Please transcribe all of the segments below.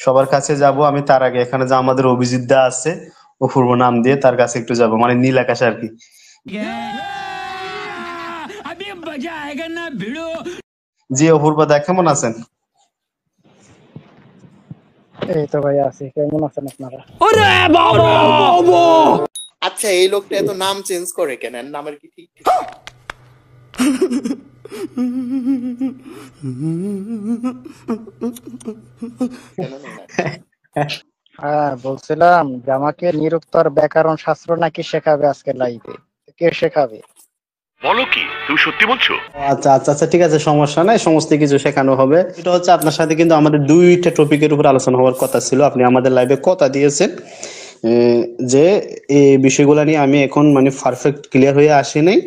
সবার কাছে যাব আমি, তার আগে এখানে যে আমাদের অভিজিৎ দা আছে অপূর্ব নাম দিয়ে, তার কাছে একটু যাব, মানে নীল আকাশে আর কি। জি অপূর্ব দা, কেমন আছেন? এই তো ভাই আছি, কেমন আছেন আপনারা? আচ্ছা, এই লোকটা এত নাম চেঞ্জ করে কেন? নামের কি ঠিক ঠিক কেন নেই না? হ্যাঁ, বলছিলাম যে আমাকে নিরুক্তর ব্যাকরণ শাস্ত্র নাকি শেখাবে আজকে লাইভে। কে শেখাবে? বলো কি, তুমি সত্যি বলছো? আচ্ছা আচ্ছা আচ্ছা, ঠিক আছে, সমস্যা নাই, সমস্ত কিছু শেখানো হবে। এটা হচ্ছে আপনার সাথে কিন্তু আমাদের দুইটা টপিকের উপর আলোচনা হওয়ার কথা ছিল, আপনি আমাদের লাইভে কথা দিয়েছেন যে এই বিষয়গুলো নিয়ে আমি এখন মানে পারফেক্ট ক্লিয়ার হয়ে আসি নাই,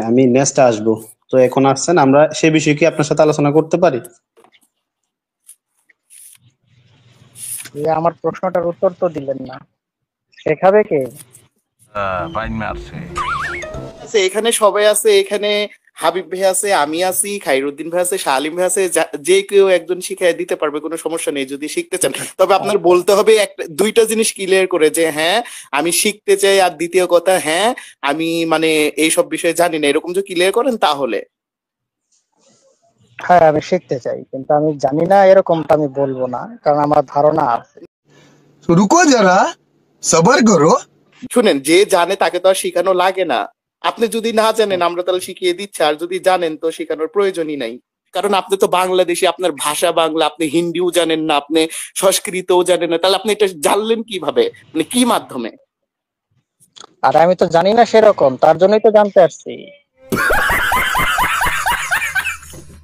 আমি নেক্সট আসবো। তো এখন আসছেন, আমরা সেই বিষয়ে কি আপনার সাথে আলোচনা করতে পারি? আমার প্রশ্নটার উত্তর তো দিলেন না, শেখাবে কে? আচ্ছা, এখানে সবাই আছে, এখানে হাবিব ভাই আছে, আমি আছি, খাইরুদ্দিন ভাই আছে, শালিম ভাই আছে, যে কেউ একজন শিখিয়ে দিতে পারবে, কোনো সমস্যা নেই যদি শিখতে চান। তবে আপনার বলতে হবে দুইটা জিনিস ক্লিয়ার করে, যে হ্যাঁ আমি শিখতে চাই, আর দ্বিতীয় কথা হ্যাঁ আমি মানে এইসব বিষয়ে জানি না, এরকম যদি ক্লিয়ার করেন তাহলে। হ্যাঁ, আমি শিখতে চাই, কিন্তু আমি জানি না এরকমটা আমি বলবো না, কারণ আমার ধারণা আছে। রুকো যারা, সবার করো। শুনেন, যে জানে তাকে তো আর শিখানো লাগে না। আপনি যদি না জানেন আমরা তাহলে শিখিয়ে দিচ্ছি, আর যদি জানেন তো শেখানোর প্রয়োজনই নাই। কারণ আপনি তো বাংলাদেশি, আপনার ভাষা বাংলা, আপনি হিন্দিও জানেন না, আপনি সংস্কৃতও জানেন না, তাহলে আপনি এটা জানলেন কিভাবে, মানে কি মাধ্যমে? আর আমি তো জানি না সেরকম, তার জন্যই তো জানতে আসছি।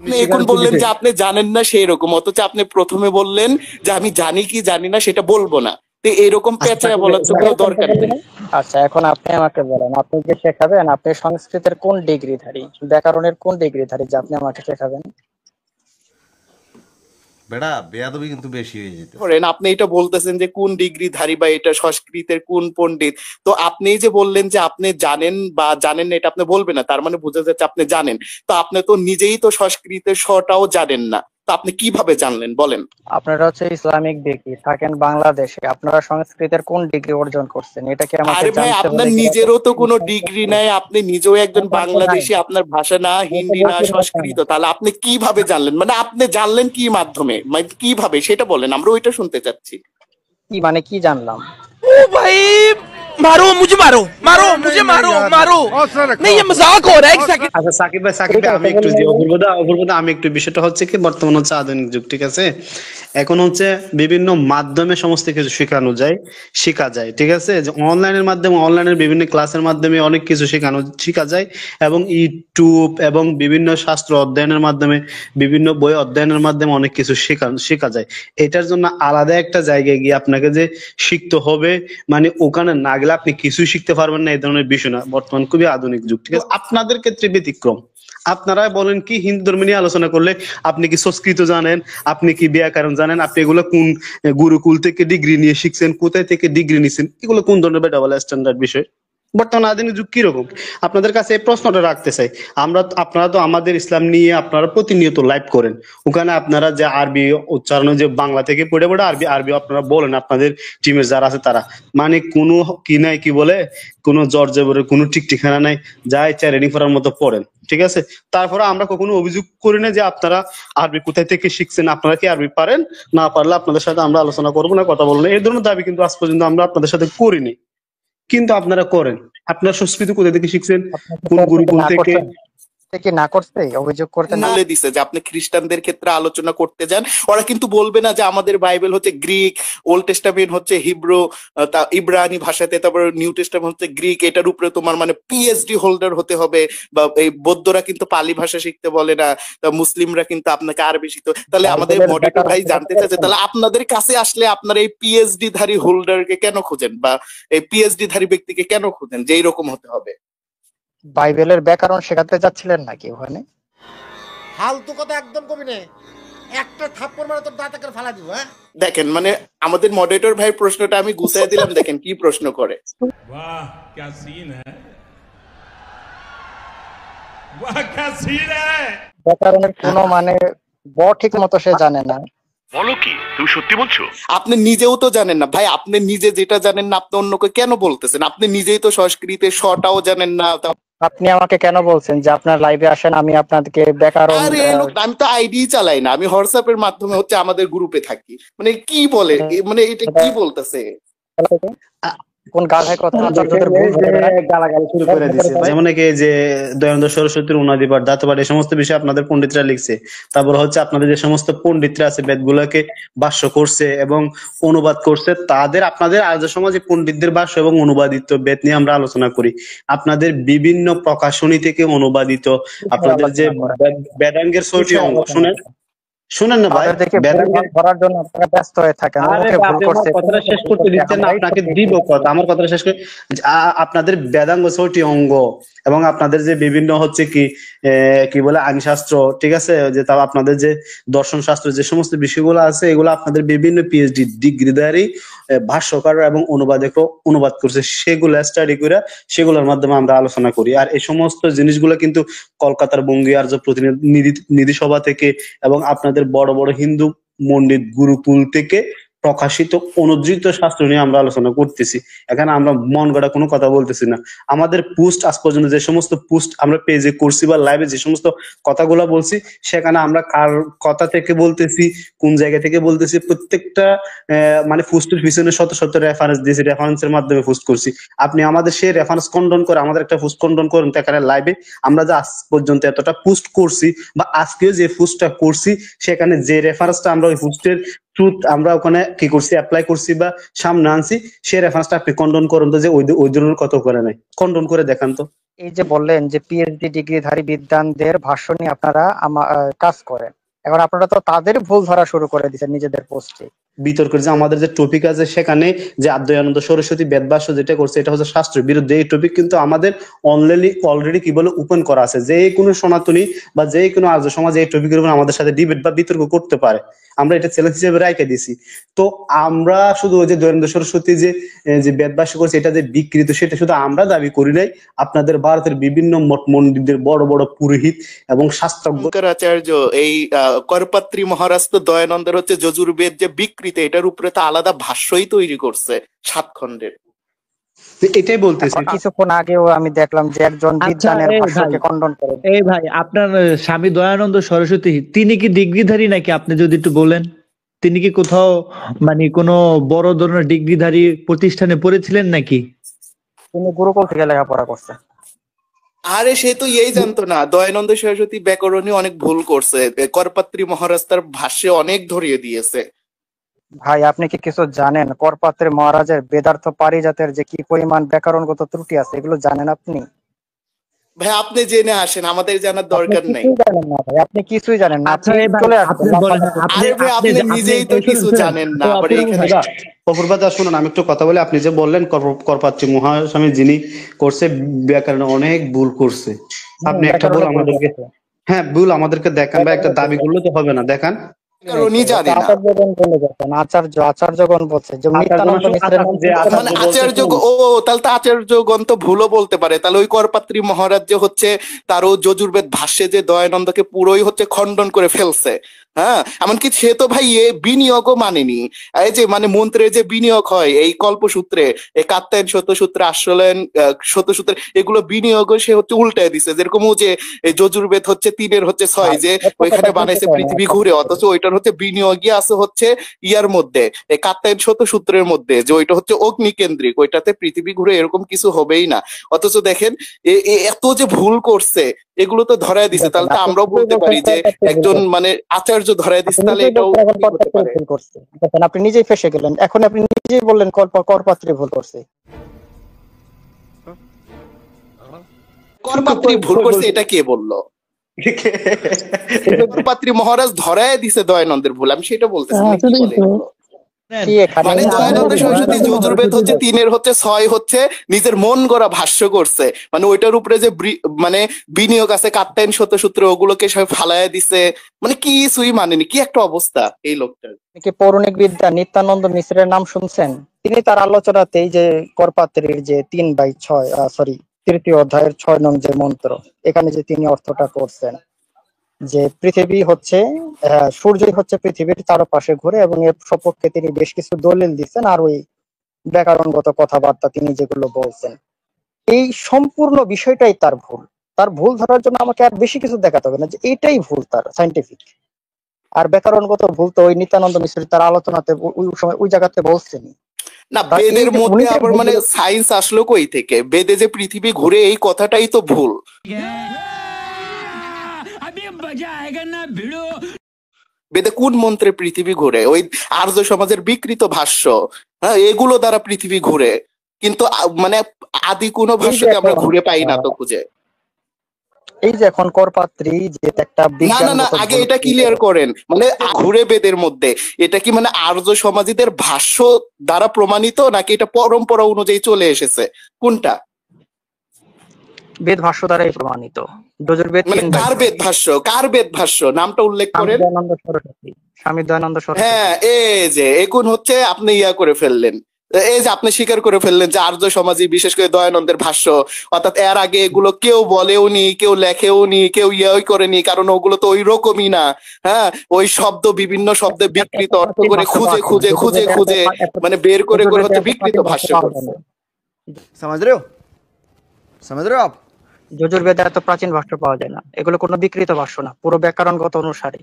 আপনি এখন বললেন যে আপনি জানেন না সেই রকম, অথচ আপনি প্রথমে বললেন যে আমি জানি কি জানি না সেটা বলবো না। তো এরকম পেঁচায় বলার তো কোনো দরকার নেই। আচ্ছা, এখন আপনি আমাকে বলেন, আপনি যে শেখাবেন, আপনি সংস্কৃতের কোন ডিগ্রিধারী, ব্যাকরণের কোন ডিগ্রিধারী যে আপনি আমাকে শেখাবেন? বেটা বেয়াদবি কিন্তু বেশি হয়ে যেত। করেন আপনি এটা বলতেছেন যে কোন ডিগ্রি ধারী বা এটা সংস্কৃতের কোন পণ্ডিত, তো আপনি যে বললেন যে আপনি জানেন বা জানেন না এটা আপনি বলবেন না, তার মানে বোঝা যাচ্ছে আপনি জানেন। তো আপনি তো নিজেই তো সংস্কৃতের শটাও জানেন না, তো আপনি কিভাবে জানলেন বলেন? আপনারা হচ্ছে ইসলামিক ব্যক্তি, থাকেন বাংলাদেশে, আপনারা সংস্কৃতের কোন ডিগ্রি অর্জন করছেন এটা কি আমাকে আরে ভাই, জানতে আপনার হবে? নিজেরও তো কোনো ডিগ্রি নাই, আপনি নিজেও একজন বাংলাদেশি, আপনার ভাষা না হিন্দি না সংস্কৃত, তাহলে আপনি কিভাবে জানলেন? মানে আপনি জানলেন কি মাধ্যমে, মানে কিভাবে সেটা বলেন, আমরা ওইটা শুনতে চাচ্ছি। কি মানে কি জানলাম? ओ भाई मारो मुझे, मारो मारो मुझे, मारो मारो नहीं, ये मजाक हो रहा है। एक सेकंड। আচ্ছা সাকিব ভাই, আমি একটু যে অপূর্বদা আমি একটু, বিষয়টা হচ্ছে কি, বর্তমান হচ্ছে আধুনিক যুগ, ঠিক আছে? এখন হচ্ছে বিভিন্ন মাধ্যমে সমস্ত কিছু শেখা যায়, ঠিক আছে? যে অনলাইনের মাধ্যমে, অনলাইনের বিভিন্ন ক্লাসের মাধ্যমে অনেক কিছু শেখা যায়, এবং ইউটিউব এবং বিভিন্ন শাস্ত্র অধ্যয়নের মাধ্যমে, বিভিন্ন বই অধ্যয়নের মাধ্যমে অনেক কিছু শেখা যায়। এটার জন্য আলাদা একটা জায়গায় গিয়ে আপনাকে যে শিখতে হবে, মানে ওখানে না গেলে আপনি কিছুই শিখতে পারবেন না, এই ধরনের বিষয় না। বর্তমান খুবই আধুনিক যুগ, ঠিক আছে? আপনাদের ক্ষেত্রে ব্যতিক্রম। আপনারা বলেন কি হিন্দু ধর্ম নিয়ে আলোচনা করলে আপনি কি সংস্কৃত জানেন, আপনি কি ব্যাকরণ জানেন, আপনি এগুলো কোন গুরুকুল থেকে ডিগ্রি নিয়ে শিখছেন, কোথায় থেকে ডিগ্রি নিছেন, এগুলো কোন ধরনের বেটা বলা স্ট্যান্ডার্ড বিষয়? বর্তমান আধুনিক যুগ কিরকম, আপনাদের কাছে এই প্রশ্নটা রাখতে চাই। আপনারা তো আমাদের ইসলাম নিয়ে আপনারা প্রতিনিয়ত লাইভ করেন, ওখানে আপনারা যে আরবি উচ্চারণ, যে বাংলা থেকে পড়ে পড়ে আরবি আরবি আপনারা বলেন, আপনাদের টিমের যারা আছে তারা, মানে কোনো কি নাই, কি বলে, কোনো জ্বর জবরের কোনো ঠিক ঠিকানা নাই, যা ইচ্ছা রেডি করার মতো পড়েন, ঠিক আছে? তারপরে আমরা কখনো অভিযোগ করি না যে আপনারা আরবি কোথায় থেকে শিখছেন, আপনারা কি আরবি পারেন, না পারলে আপনাদের সাথে আমরা আলোচনা করবো না, কথা বলবো না, এই ধরনের দাবি কিন্তু আজ পর্যন্ত আমরা আপনাদের সাথে করিনি, কিন্তু আপনারা করেন। আপনার সংস্কৃতি কোথা থেকে শিখছেন, কোন গুরুকুল থেকে? কি না করতে অভিযোগ করতে না বলে দিছে যে আপনি খ্রিস্টানদের ক্ষেত্রে আলোচনা করতে যান, ওরা কিন্তু বলবে না যে আমাদের বাইবেল হচ্ছে গ্রিক, ওল্ড টেস্টামেন্ট হচ্ছে হিব্রু, ইব্রানি ভাষাতে, তারপর নিউ টেস্টামেন্ট হচ্ছে গ্রিক, এটার উপরে তোমার মানে পিএইচডি হোল্ডার হতে হবে। বা এই বৌদ্ধরা কিন্তু পালি ভাষা শিখতে বলে না, মুসলিমরা কিন্তু আপনাকে আরবি শিখতে। তাহলে আমাদের মডারেটর ভাই জানতে চাচ্ছে, তাহলে আপনাদের কাছে আসলে আপনার এই পিএইচডি ধারী হোল্ডারকে কেন খোঁজেন, বা এই পিএইচডি ধারী ব্যক্তিকে কেন খোঁজেন যে এইরকম হতে হবে? বাইবেলের ব্যাকরণ শেখাতে যাচ্ছিলেন নাকি ওখানে? ফালতু কথা একদম কবি না, একটা থাপ্পড় মারে তোর দাঁতে করে ফালা দিব। হ্যাঁ দেখেন, মানে আমাদের মডারেটর ভাই প্রশ্নটা আমি গুছিয়ে দিলাম, দেখেন কি প্রশ্ন করে। वाह क्या सीन है, वाह क्या सीन है। ব্যাকরণের কোনো মানে ঠিক মতো সে জানে না। বলো কি তুমি সত্যি বলছো? আপনি নিজেও তো জানেন না ভাই, আপনি নিজে যেটা জানেন না আপনি অন্যকে কেন বলতেছেন? আপনি নিজেই তো সংস্কৃতের শটাও জানেন না। আপনি আমাকে কেন বলছেন যে আপনার লাইভে আসেন, আমি আপনাদেরকে ব্যাকরণ আরে লোক, আমি তো আইডি চালাই না, আমি হোয়াটসঅ্যাপের মাধ্যমে হচ্ছে আমাদের গ্রুপে থাকি। মানে কি বলে, মানে এটা কি বলতেছে? কোন গাধায় কথা আচার্যদের ভুল ধরে বেড়ায়? গালাগালি শুরু করে দিছে, যেমন কি যে দয়ানন্দ সরস্বতীর উনাদি পাঠ, দাঁতপাঠ, এই সমস্ত বিষয় আপনাদের পণ্ডিতরা লিখছে। তারপর হচ্ছে আপনাদের যে সমস্ত পণ্ডিতরা আছে বেদগুলোকে ভাষ্য করছে এবং অনুবাদ করছে, তাদের আপনাদের আর্য সমাজে পণ্ডিতদের ভাষ্য এবং অনুবাদিত বেদ নিয়ে আমরা আলোচনা করি। আপনাদের বিভিন্ন প্রকাশনী থেকে অনুবাদিত আপনাদের যে বেদাঙ্গের ৬টি অঙ্গ, শুনেন না ভাই, তাদেরকে ভুল বেদাঙ্গের ধরার জন্য আপনারা ব্যস্ত হয়ে থাকেন। আরে অমুকে ভাই, ভুল আপনি করছে, আমার কথাটা শেষ করতে দিচ্ছেন না, আপনাকে দিব কথা, আমার কথাটা শেষ করে। আপনাদের বেদাঙ্গ ৬টি অঙ্গ এবং আপনাদের যে বিভিন্ন হচ্ছে কি বলে আইনশাস্ত্র, ঠিক আছে, যে তাও আপনাদের যে দর্শন শাস্ত্র, যে সমস্ত বিষয়গুলো আছে, এগুলো আপনাদের বিভিন্ন পিএইচডি ডিগ্রিধারী ভাষ্যকার এবং অনুবাদক অনুবাদ করছে, সেগুলো স্টাডি করে সেগুলোর মাধ্যমে আমরা আলোচনা করি। আর এই সমস্ত জিনিসগুলো কিন্তু কলকাতার বঙ্গী আর্য প্রতিনিধি সভা থেকে এবং আপনাদের বড় বড় হিন্দু পণ্ডিত গুরুকুল থেকে প্রকাশিত অনুদ্ধৃত শাস্ত্র নিয়ে আমরা আলোচনা করতেছি। এখানে আমরা মন গড়া কোনো কথা বলতেছি না। আমাদের পোস্ট আজ পর্যন্ত যে সমস্ত পোস্ট আমরা পেজে করছি বা লাইভে যে সমস্ত কথাগুলো বলছি, সেখানে আমরা কার কথা থেকে বলতেছি, কোন জায়গা থেকে বলতেছি, প্রত্যেকটা মানে পোস্টের পিছনে শত শত রেফারেন্স দিয়েছি, রেফারেন্সের মাধ্যমে পোস্ট করছি। আপনি আমাদের সেই রেফারেন্স খণ্ডন করে আমাদের একটা পোস্ট খণ্ডন করেন, এখানে লাইভে আমরা যে আজ পর্যন্ত এতটা পোস্ট করছি বা আজকেও যে পোস্টটা করছি, সেখানে যে রেফারেন্সটা আমরা ওই পোস্টের ট্রুথ আমরা ওখানে কি করছি, অ্যাপ্লাই করছি বা সামনে আনছি, সেই রেফারেন্সটা আপনি খণ্ডন করুন তো, যে ওই ধরনের কত করে নাই, খণ্ডন করে দেখান তো। এই যে বললেন যে পিএইচডি ডিগ্রিধারী বিদ্বানদের ভাষ্য নিয়ে আপনারা কাজ করেন, এখন আপনারা তো তাদের ভুল ধরা শুরু করে দিচ্ছেন নিজেদের পোস্টে। বিতর্কের যে আমাদের যে টপিক আছে, সেখানে যে আদ্বৈতানন্দ সরস্বতী বেদভাষ্য যেটা করছে, এটা হচ্ছে শাস্ত্রের বিরুদ্ধে। এই টপিক কিন্তু আমাদের অলরেডি কি বলে ওপেন করা আছে, যে কোনো সনাতনী বা যে কোনো আর্য সমাজ এই টপিকের উপর আমাদের সাথে ডিবেট বা বিতর্ক করতে পারে। আমরা এটা চ্যালেঞ্জ হিসেবে রাখে দিছি। তো আমরা শুধু ওই যে দয়ানন্দ সরস্বতী যে বেদভাষ্য করছে, এটা যে বিকৃত, সেটা শুধু আমরা দাবি করি নাই, আপনাদের ভারতের বিভিন্ন মঠ মন্দিরদের বড় বড় পুরোহিত এবং শাস্ত্রজ্ঞ শঙ্করাচার্য এই করপাত্রী মহারাজ তো দয়ানন্দের হচ্ছে যজুর্বেদ যে বিকৃত, এটার উপরে তো আলাদা ভাষ্যই তৈরি করছে ৭ খণ্ডের। এটাই বলতেছি। কিছুক্ষণ আগেও আমি দেখলাম যে একজন বিদ্বানের ভাষ্যকে খণ্ডন করে। এই ভাই, আপনার স্বামী দয়ানন্দ সরস্বতী তিনি কি ডিগ্রিধারী নাকি? আপনি যদি একটু বলেন, তিনি কি কোথাও মানে কোনো বড় ধরনের ডিগ্রিধারী প্রতিষ্ঠানে পড়েছিলেন নাকি? তিনি গুরুকুল থেকে লেখাপড়া করছেন। আরে সে তো এই জানতো না, দয়ানন্দ সরস্বতী ব্যাকরণে অনেক ভুল করছে, করপাত্রী মহারাজ তার ভাষ্যে অনেক ধরিয়ে দিয়েছে। ভাই, আপনি কি কিছু জানেন করপাত্রী মহারাজের বেদার্থ পারিজাতের যে কি পরিমাণ ব্যাকরণগত ত্রুটি আছে, এগুলো জানেন আপনি? ভাই আপনি জেনে আসেন, আমাদের জানার দরকার নাই। জানেন না ভাই, আপনি কিছুই জানেন না। আচ্ছা, চলে আসবেন। আরে ভাই আপনি নিজেই তো কিছু জানেন না, আবার এইখানে অপূর্বদা শুনুন, আমি একটু কথা বলি। আপনি যে বললেন করপাত্রী মহাস্বামী যিনি করছে ব্যাকরণে অনেক ভুল করছে, আপনি একটা ভুল আমাদেরকে, হ্যাঁ ভুল আমাদেরকে দেখান, বা একটা দাবি করলে তো হবে না, দেখান। আচার্যগণ বলছে যে মানে তাহলে তো আচার্যগণ তো ভুলও বলতে পারে। তাহলে ওই করপাত্রী মহারাজ যে হচ্ছে তারও যজুর্বেদ ভাষ্যে যে দয়ানন্দকে পুরোই হচ্ছে খণ্ডন করে ফেলছে। হ্যাঁ, এমনকি সে তো ভাই বিনিয়োগও মানেনি। এই যে মানে মন্ত্রে যে বিনিয়োগ হয় এই কল্পসূত্রে, এই কাত্যায়ন শতসূত্রে, আশ্রয়ন শতসূত্রে, এগুলো বিনিয়োগও সে হচ্ছে উল্টায় দিছে। যেরকম যে যজুর্বেদ হচ্ছে ৩-এর হচ্ছে ৬, যে ওইখানে বানাইছে পৃথিবী ঘুরে, অথচ ওইটার হচ্ছে বিনিয়োগই আছে হচ্ছে ইয়ার মধ্যে, এই কাত্যায়ন শতসূত্রের মধ্যে, যে ওইটা হচ্ছে অগ্নিকেন্দ্রিক, ওইটাতে পৃথিবী ঘুরে, এরকম কিছু হবেই না। অথচ দেখেন এত যে ভুল করছে, এগুলো তো ধরায় দিছে। তাহলে তো আমরাও বলতে পারি যে একজন মানে আচার্য ধরায় দিছে, তাহলে এটাও হতে পারে। আপনি নিজেই ফেসে গেলেন, এখন আপনি নিজেই বললেন করপাত্রী ভুল করছে। করপাত্রী ভুল করছে এটা কে বললো? করপাত্রী মহারাজ ধরায় দিছে দয়ানন্দের ভুল, আমি সেটা বলতেছি। মানে দয়ানন্দ সরস্বতী যজুর্বেদ হচ্ছে ৩-এর হচ্ছে ৬ হচ্ছে নিজের মন গড়া ভাষ্য করছে, মানে ওইটার উপরে যে মানে বিনিয়োগ আছে কাত্যায়ন শতসূত্র, ওগুলোকে সব ফালাইয়া দিছে, মানে কিছুই মানেনি। কি একটা অবস্থা এই লোকটার। কি পৌরাণিক বিদ্যা নিত্যানন্দ মিশ্রের নাম শুনছেন? তিনি তার আলোচনাতেই যে করপাত্রীর যে ৩/৬ তৃতীয় অধ্যায়ের ৬ নং যে মন্ত্র, এখানে যে তিনি অর্থটা করছেন যে পৃথিবী হচ্ছে সূর্যই হচ্ছে পৃথিবীর চারপাশে ঘুরে, এবং এর সপক্ষে তিনি বেশ কিছু দলিল দিচ্ছেন, আর ওই ব্যাকরণগত কথাবার্তা তিনি যেগুলো বলছেন, এই সম্পূর্ণ বিষয়টাই তার ভুল। তার ভুল ধরার জন্য আমাকে আর বেশি কিছু দেখাতে হবে না, যে এইটাই ভুল তার সাইন্টিফিক। আর ব্যাকরণগত ভুল তো ওই নিত্যানন্দ মিশ্র তার আলোচনাতে ওই সময় ওই জায়গাতে বলছেনি। না, তা এই বেদের যে মধ্যে উনি যে আবার মানে ভুলগুলো- সায়েন্স আসলো কই থেকে? বেদে যে পৃথিবী ঘুরে এই কথাটাই তো ভুল। বেদে কোন মন্ত্রে পৃথিবী ঘুরে? ওই আর্য সমাজের বিকৃত ভাষ্য, হ্যাঁ, এগুলো দ্বারা পৃথিবী ঘুরে, কিন্তু মানে আদি কোনো এই যে ভাষ্যকে আমরা এখন ঘুরে পাই না তো খুঁজে। এই যে এখন করপাত্রী যে একটা না না না, বিজ্ঞানগত আগে ভুল এটা ক্লিয়ার করেন, মানে ঘুরে বেদের মধ্যে এটা কি মানে আর্য সমাজীদের ভাষ্য দ্বারা প্রমাণিত, নাকি এটা পরম্পরা অনুযায়ী চলে এসেছে? কোনটা? বেদ ভাষ্য দ্বারাই প্রমাণিত। যজুর্বেদ মানে 3 কার বেদ ভাষ্য? কার বেদ ভাষ্য নামটা উল্লেখ স্বামী করেন। দয়ানন্দ সরস্বতী। স্বামী দয়ানন্দ সরস্বতী। হ্যাঁ, এই যে এখন হচ্ছে আপনি ইয়া করে ফেললেন, এই যে আপনি স্বীকার করে ফেললেন যে আর্য সমাজী বিশেষ করে দয়ানন্দের ভাষ্য, অর্থাৎ এর আগে এগুলো কেউ বলেও নি, কেউ লেখেও নি, কেউ ইয়াই করেনি, কারণ ওগুলো তো ওই রকমই না। হ্যাঁ, ওই শব্দ বিভিন্ন শব্দে বিকৃত অর্থ করে খুঁজে খুঁজে খুঁজে খুঁজে মানে বের করে করে হচ্ছে বিকৃত ভাষ্য করছে। समझ रहे हो समझ रहे हो आप? যজুর্বেদে এত প্রাচীন ভাষ্য পাওয়া যায় না, এগুলো কোনো বিকৃত ভাষ্য না, পুরো ব্যাকরণগত অনুসারে।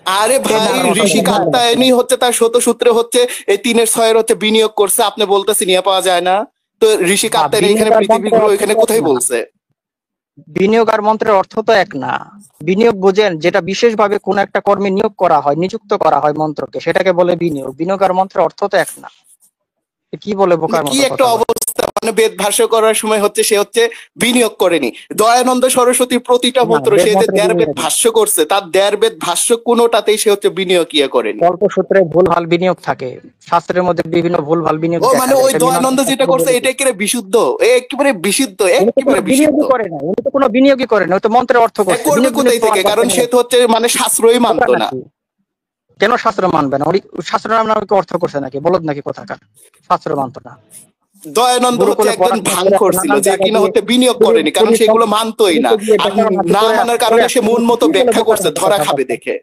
আরে ভাই, ঋষি কাত্যায়নী হচ্ছে তার শতসূত্রে হচ্ছে এই 3-6 হচ্ছে বিনিয়োগ করছে, আপনি বলতেছেন ইয়া পাওয়া যায় না? তো ঋষি কাত্যায়নী এখানে পৃথিবী ঘুরে ওইখানে কোথায় বলছে? বিনিয়োগ আর মন্ত্রের অর্থ তো এক না। বিনিয়োগ বুঝেন, যেটা বিশেষভাবে কোন একটা কর্মে নিয়োগ করা হয়, নিযুক্ত করা হয় মন্ত্রকে, সেটাকে বলে বিনিয়োগ। বিনিয়োগ আর মন্ত্রের অর্থ তো এক না। কি বলে বোকার কি মতো একটা কথা বলে। অবস্থা, মানে বেদ ভাষ্য করার সময় হচ্ছে সে হচ্ছে বিনিয়োগ করেনি। দয়ানন্দ সরস্বতীর প্রতিটা মন্ত্র সে যে 1.5 বেদ ভাষ্য করছে, তার 1.5 বেদ ভাষ্য কোনোটাতেই সে হচ্ছে বিনিয়োগ ইয়ে করেনি। কল্পসূত্রে ভুলভাল বিনিয়োগ থাকে, শাস্ত্রের মধ্যে বিভিন্ন ভুলভাল বিনিয়োগ ও দেখা মানে যায়। ওই এটা দয়ানন্দ মীমাংসা যেটা করছে এটা একেবারে বিশুদ্ধ, একেবারে বিশুদ্ধ, উনি তো একেবারে কোনো বিশুদ্ধ। বিনিয়োগই করে না, উনি তো কোনো বিনিয়োগই করে না, ওই তো মন্ত্রের অর্থ করছে। করবে বিনিয়োগ কোথায় থেকে? কারণ সে তো হচ্ছে মানে শাস্ত্রই মানতো না। কেন শাস্ত্র মানবে না? উনি শাস্ত্র নামে অর্থ করছে নাকি? বলদ নাকি কোথাকার? শাস্ত্র মানতো না। দয়ানন্দ হচ্ছে একজন ভাঙ করছিল যে কিনা হচ্ছে বিনিয়োগ করেনি, কারণ সেগুলো মানতোই না। আর না মানার কারণে সে মন মতো ব্যাখ্যা করছে ধরা খাবে দেখে।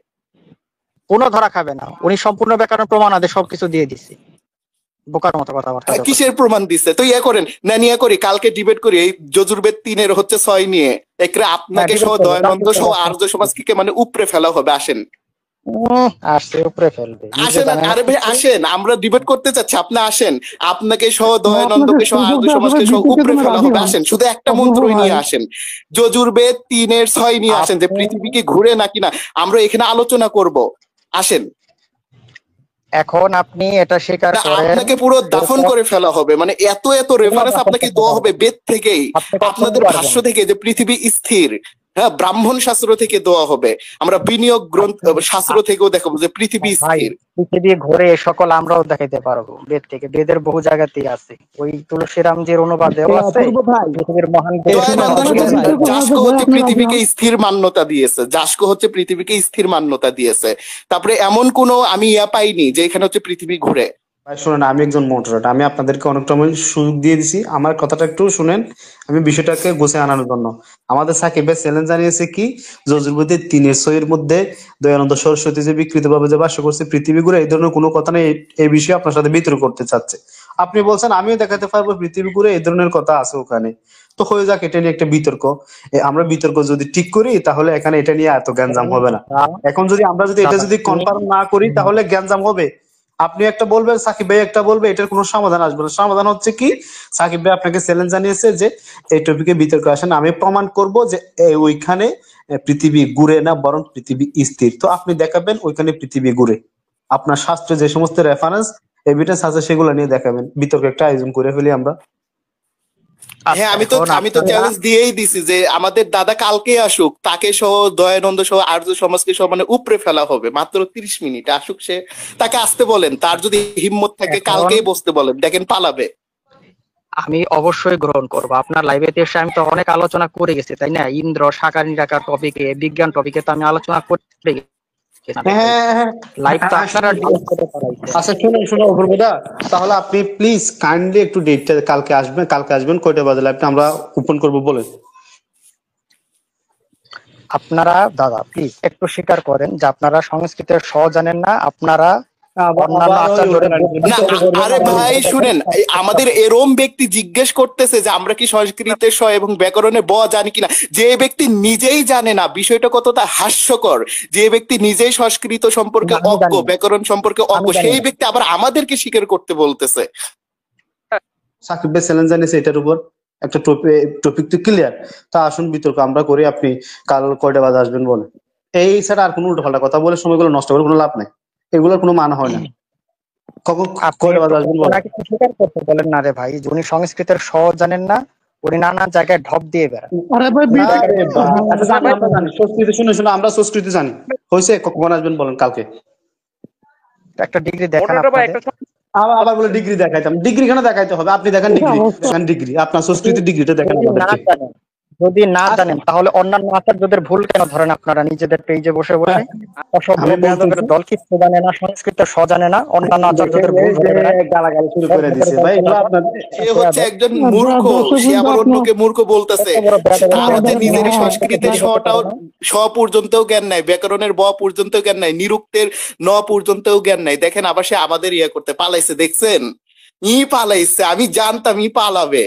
কোনো ধরা খাবে না, উনি সম্পূর্ণ ব্যাকরণ প্রমাণ আদে সবকিছু দিয়ে দিচ্ছে। বোকার মতো কথাবার্তা। কিসের প্রমাণ দিচ্ছে? তো ইয়ে করেন না, নিয়ে করি কালকে ডিবেট করি এই যজুর্বেদ 3 হচ্ছে 6 নিয়ে, একরে আপনাকে সহ দয়ানন্দ সহ আর্য সমাজকে মানে উপরে ফেলা হবে। আসেন আসছে উপরে ফেলবে। আসেন, আরে ভাই আসেন, আমরা ডিবেট করতে চাচ্ছি, আপনি আসেন, আপনাকে সহ দয়ানন্দকে সহ আর্য সমাজকে সহ উপরে ফেলা হবে। আসেন, শুধু একটা মন্ত্রই নিয়ে আসেন, যজুর্বেদ 3-6 নিয়ে আসেন, যে পৃথিবী কি ঘুরে নাকি না, আমরা এখানে আলোচনা করব। আসেন। এখন আপনি এটা স্বীকার করেন, আপনাকে পুরো দাফন করে ফেলা হবে, মানে এত এত রেফারেন্স আপনাকে দেওয়া হবে বেদ থেকেই, আপনাদের ভাষ্য থেকে, যে পৃথিবী স্থির, হ্যাঁ, ব্রাহ্মণ শাস্ত্র থেকে দেওয়া হবে, আমরা বিনিয়োগ গ্রন্থ শাস্ত্র থেকেও দেখাবো যে পৃথিবী স্থির। পৃথিবী ঘুরে সকল আমরাও দেখাইতে পারবো বেদ থেকে, বেদের বহু জায়গাতেই আছে। ওই তুলসীরামজির অনুবাদেও আছে। পৃথিবীর মহান জাস্কো হচ্ছে পৃথিবীকে স্থির মান্যতা দিয়েছে, জাস্কো হচ্ছে পৃথিবীকে স্থির মান্যতা দিয়েছে। তারপরে এমন কোনো আমি ইয়া পাইনি যে এখানে হচ্ছে পৃথিবী ঘুরে। ভাই শুনেন, আমি একজন মোটরেট, আমি আপনাদেরকে অনেকটা সুযোগ দিয়ে দিছি, আমার কথাটা একটু শুনেন। আমি বিষয়টাকে গুছিয়ে আনার জন্য আমাদের সাকিব ভাই চ্যালেঞ্জ জানিয়েছে কি, যজুর্বেদের 3-6 মধ্যে দয়ানন্দ সরস্বতী যে বিকৃত ভাবে যে ভাষ্য করছে পৃথিবী ঘুরে, এই ধরনের কোনো কথা নেই। এই বিষয়ে আপনার সাথে বিতর্ক করতে চাচ্ছে। আপনি বলছেন আমিও দেখাতে পারবো পৃথিবী ঘুরে, এই ধরনের কথা আছে ওখানে, তো হয়ে যাক, এটা নিয়ে একটা বিতর্ক। আমরা বিতর্ক যদি ঠিক করি তাহলে এখানে এটা নিয়ে এত গ্যাঞ্জাম হবে না। এখন যদি আমরা যদি এটা যদি কনফার্ম না করি তাহলে গ্যাঞ্জাম হবে। আপনি একটা বলবেন, সাকিব ভাই একটা বলবে, এটার কোনো সমাধান আসবে না। সমাধান হচ্ছে কি, সাকিব ভাই আপনাকে চ্যালেঞ্জ জানিয়েছে যে এই টপিকে বিতর্ক আসেন, আমি প্রমাণ করব যে ওইখানে পৃথিবী ঘুরে না, বরং পৃথিবী স্থির। তো আপনি দেখাবেন ওইখানে পৃথিবী ঘুরে, আপনার শাস্ত্রে যে সমস্ত রেফারেন্স এভিডেন্স আছে সেগুলো নিয়ে দেখাবেন। বিতর্ক একটা আয়োজন করে ফেলি আমরা। হ্যাঁ, আমি তো চ্যালেঞ্জ দিয়েই দিছি যে আমাদের দাদা কালকে আসুক, তাকে সহ দয়ানন্দ সহ আর্য সমাজকে সহ মানে উপরে ফেলা হবে, মাত্র 30 মিনিট আসুক সে, তাকে আসতে বলেন, তার যদি হিম্মত থাকে কালকেই বসতে বলেন, দেখেন পালাবে। আমি অবশ্যই গ্রহণ করব আপনার লাইভে এসে। আমি তো অনেক আলোচনা করে গেছি, তাই না? ইন্দ্র সাকার নিরাকার টপিকে, বিজ্ঞান টপিকে তো আমি আলোচনা করে গেছি। করতেছেন হ্যাঁ লাইভ তো হ্যাঁ, আপনারা ডিলিট করে পালাইছেন। আচ্ছা শুনুন অপূর্বদা, তাহলে আপনি প্লিজ কাইন্ডলি একটু ডেটটা কালকে আসবেন কয়টা বাজে লাইভটা আমরা ওপেন করবো বলেন। আপনারা দাদা প্লিজ একটু স্বীকার করেন যে আপনারা সংস্কৃতের স জানেন না, আপনারা অন্যান্য আচার্যদের না আরে ভাই শুনেন, আমাদের এরম ব্যক্তি জিজ্ঞেস করতেছে যে আমরা কি সংস্কৃতের স এবং ব্যাকরণে ব জানি কিনা, যে ব্যক্তি নিজেই জানে না, বিষয়টা কতটা হাস্যকর। যে ব্যক্তি নিজেই সংস্কৃত সম্পর্কে আমি অজ্ঞ, জানি না। ব্যাকরণ সম্পর্কে অজ্ঞ, আমি জানি সেই না। ব্যক্তি আবার আমাদেরকে স্বীকার করতে বলতেছে। সাকিব ভাই চ্যালেঞ্জ জানিয়েছে এটার উপর একটা টপিক তো ক্লিয়ার, তা আসুন বিতর্ক আমরা করি। আপনি কাল কয়টা বাজে আসবেন বলেন। এই ছাড়া আর কোনো উল্টোপাল্টা কথা বলে সময়গুলো নষ্ট করে কোনো লাভ নাই, এগুলোর কোনো মানে হয় না। কখন আপনি কয়টা বাজে আসবেন বলেন। ওনাকে একটু স্বীকার করতে বলেন না রে ভাই, যে উনি সংস্কৃতের স জানেন না, উনি নানা জায়গায় ঢপ দিয়ে বেড়ান। আরে ভাই আচ্ছা, জানি, আমরা জানি সংস্কৃতি, শুনে আমরা সংস্কৃতি জানি। হয়েছে, কখন আসবেন বলেন কালকে। একটা ডিগ্রি দেখান আপনাদের। আবার বলে ডিগ্রি দেখাইতাম, ডিগ্রি কেন দেখাইতে হবে? আপনি দেখেন ডিগ্রি আপনার সংস্কৃতির ডিগ্রিটা দেখেন আমাদেরকে। যদি না জানেন তাহলে অন্যান্য আচার্যদের ভুল কেন ধরেন আপনারা নিজেদের পেজে বসে বসে? অসভ্য বেয়াদবের দল কিছু জানে না, সংস্কৃত স জানে না, অন্যান্য আচার্যদের ভুল ধরে বেড়ায়। গালাগালি শুরু করে দিছে ভাই, এগুলো আপনার সে হচ্ছে একজন মূর্খ, সে আবার অন্যকে মূর্খ বলতেছে। আমাদের নিজের সংস্কৃতের স পর্যন্তও জ্ঞান নাই, ব্যাকরণের ব পর্যন্তও জ্ঞান নাই, নিরুক্তের ন পর্যন্তও জ্ঞান নাই। দেখেন আবার সে আমাদের করতে পালাইছে, দেখছেন? পালাইছে, আমি জানতাম পালাবে।